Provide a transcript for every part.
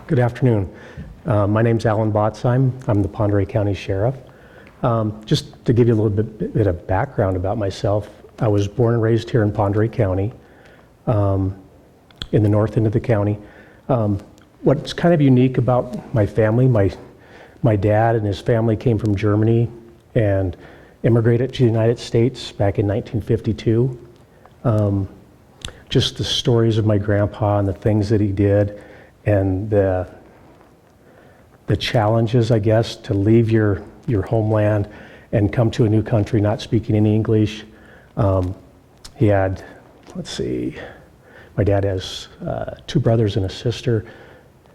Good afternoon. My name's Alan Botzheim. I'm the Pend Oreille County Sheriff. Just to give you a little bit of background about myself, I was born and raised here in Pend Oreille County, in the north end of the county. What's kind of unique about my family, my dad and his family came from Germany and immigrated to the United States back in 1952. Just the stories of my grandpa and the things that he did, and the challenges, I guess, to leave your homeland and come to a new country not speaking any English. He had, let's see, my dad has 2 brothers and a sister,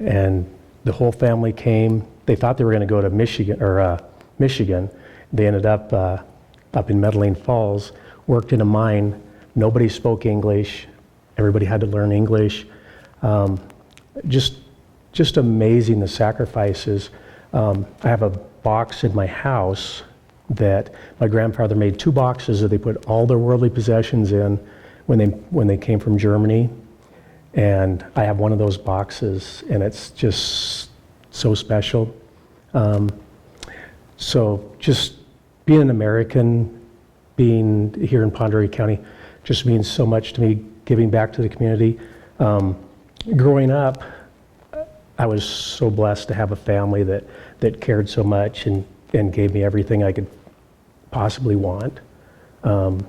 and the whole family came. They thought they were going to go to Michigan. They ended up in Medellin Falls, worked in a mine. Nobody spoke English. Everybody had to learn English. Just amazing, the sacrifices. I have a box in my house that my grandfather made, 2 boxes that they put all their worldly possessions in when they came from Germany. And I have one of those boxes, and it's just so special. So just being an American, being here in Pend Oreille County, just means so much to me, giving back to the community. Growing up, I was so blessed to have a family that cared so much and gave me everything I could possibly want. And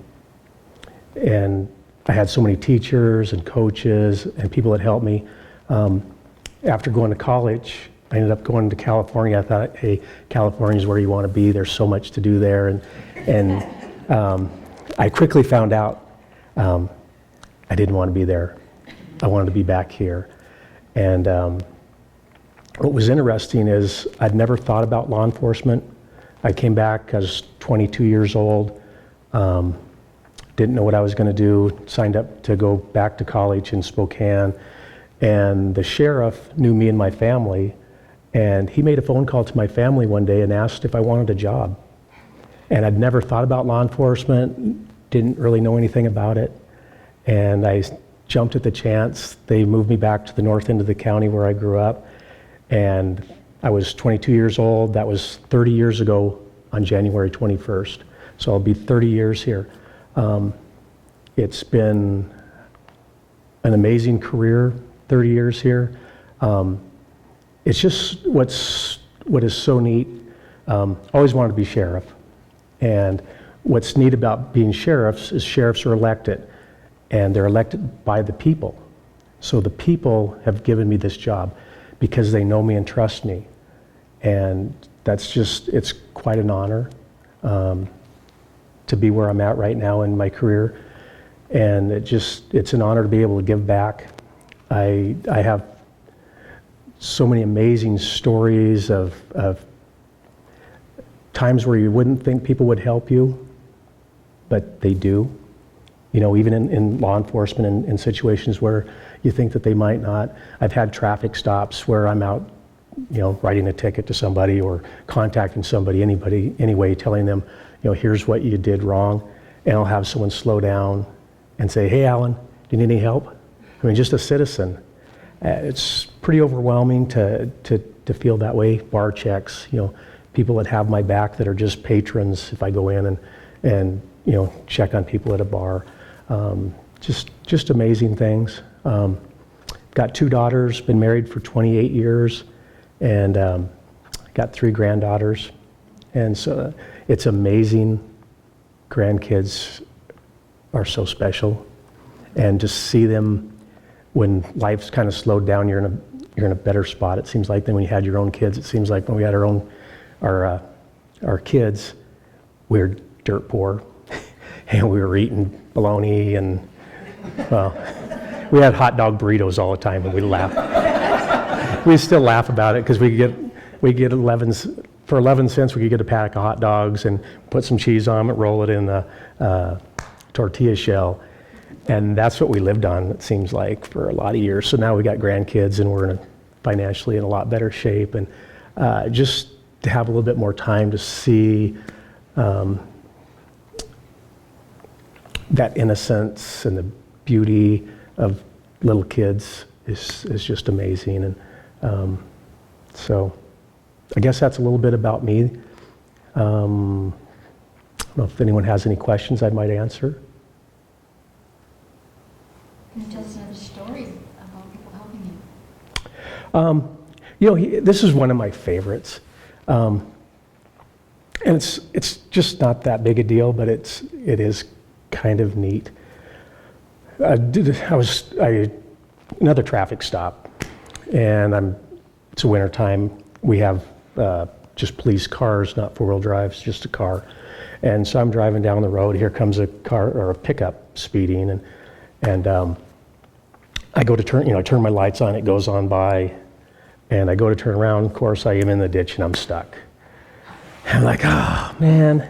I had so many teachers and coaches and people that helped me. After going to college, I ended up going to California. I thought, hey, California is where you want to be. There's so much to do there. And I quickly found out I didn't want to be there. I wanted to be back here. And what was interesting is I'd never thought about law enforcement. I came back, I was 22 years old, didn't know what I was going to do, signed up to go back to college in Spokane, and the sheriff knew me and my family, and he made a phone call to my family one day and asked if I wanted a job. And I'd never thought about law enforcement, didn't really know anything about it, and I jumped at the chance. They moved me back to the north end of the county where I grew up, and I was 22 years old. That was 30 years ago on January 21st. So I'll be 30 years here. It's been an amazing career, 30 years here. It's just what is so neat. Always wanted to be sheriff. And what's neat about being sheriffs is sheriffs are elected, and they're elected by the people. So the people have given me this job because they know me and trust me. And it's quite an honor to be where I'm at right now in my career. And it's an honor to be able to give back. I have so many amazing stories of times where you wouldn't think people would help you, but they do. You know, even in law enforcement, in situations where you think that they might not. I've had traffic stops where I'm out, writing a ticket to somebody or contacting somebody, anyway, telling them, here's what you did wrong. And I'll have someone slow down and say, hey, Alan, do you need any help? I mean, just a citizen. It's pretty overwhelming to feel that way. Bar checks, people that have my back that are just patrons if I go in and check on people at a bar. Just amazing things. Got 2 daughters, been married for 28 years, and got 3 granddaughters. And so it's amazing. Grandkids are so special. And just see them when life's kind of slowed down, you're in a better spot, it seems like, than when you had your own kids. It seems like when we had our kids, we were dirt poor. And we were eating bologna, and we had hot dog burritos all the time, and we laugh. We still laugh about it because we get 11 cents. We could get a pack of hot dogs and put some cheese on it, roll it in a tortilla shell, and that's what we lived on. It seems like for a lot of years. So now we got grandkids, and we're financially in a lot better shape, and just to have a little bit more time to see. That innocence and the beauty of little kids is just amazing. And So I guess that's a little bit about me. I don't know if anyone has any questions I might answer. Can you tell us another story about people helping you? This is one of my favorites. And it's just not that big a deal, but it is kind of neat. Another traffic stop, and it's winter time. We have just police cars, not four-wheel drives, just a car. And so I'm driving down the road. Here comes a car or a pickup speeding, and I go to turn. I turn my lights on. It goes on by, and I go to turn around. Of course, I am in the ditch and I'm stuck. I'm like, oh man.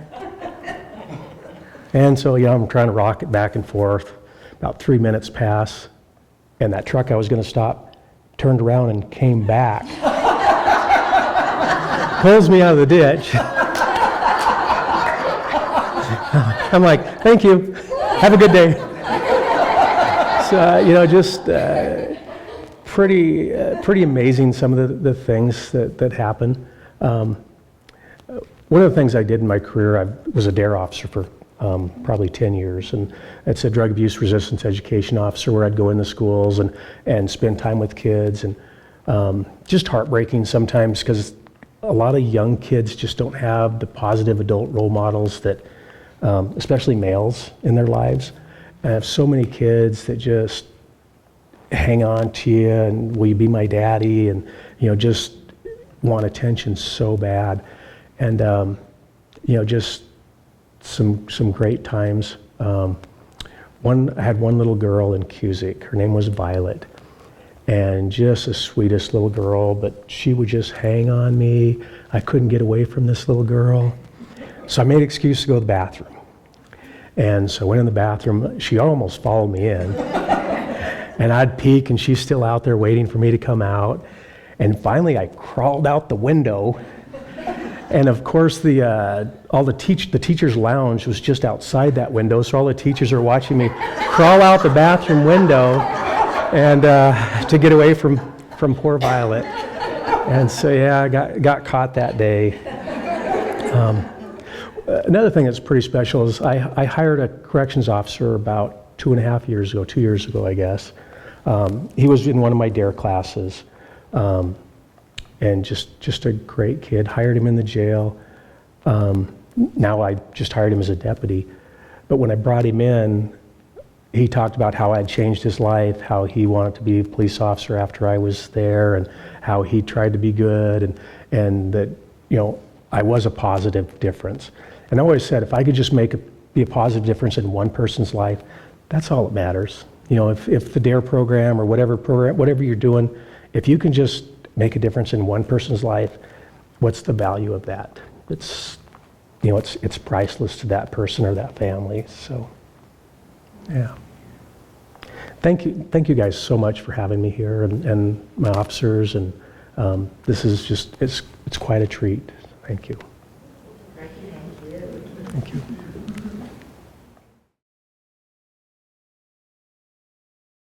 And so I'm trying to rock it back and forth. About 3 minutes pass, and that truck I was going to stop turned around and came back. Pulls me out of the ditch. I'm like, thank you. Have a good day. So, just pretty amazing some of the things that happen. One of the things I did in my career, I was a DARE officer for probably 10 years, and it's a drug abuse resistance education officer where I'd go into schools and spend time with kids, and just heartbreaking sometimes because a lot of young kids just don't have the positive adult role models that, especially males in their lives. I have so many kids that just hang on to you and will you be my daddy, and just want attention so bad, and just some great times. I had one little girl in Cusick. Her name was Violet, and just the sweetest little girl, but she would just hang on me. I couldn't get away from this little girl. So I made an excuse to go to the bathroom. And so I went in the bathroom. She almost followed me in. And I'd peek, and she's still out there waiting for me to come out. And finally I crawled out the window. And of course, the teacher's lounge was just outside that window, so all the teachers are watching me crawl out the bathroom window, and to get away from poor Violet. And so I got caught that day. Another thing that's pretty special is I hired a corrections officer about 2.5 years ago, 2 years ago, I guess. He was in one of my DARE classes. And just a great kid. Hired him in the jail. Now I just hired him as a deputy. But when I brought him in, he talked about how I'd changed his life, how he wanted to be a police officer after I was there, and how he tried to be good, and that I was a positive difference. And I always said, if I could just be a positive difference in one person's life, that's all that matters. If the DARE program or whatever you're doing, if you can just make a difference in one person's life, what's the value of that? It's priceless to that person or that family. So, yeah. Thank you guys so much for having me here, and my officers, and this is just, it's quite a treat. Thank you. Thank you.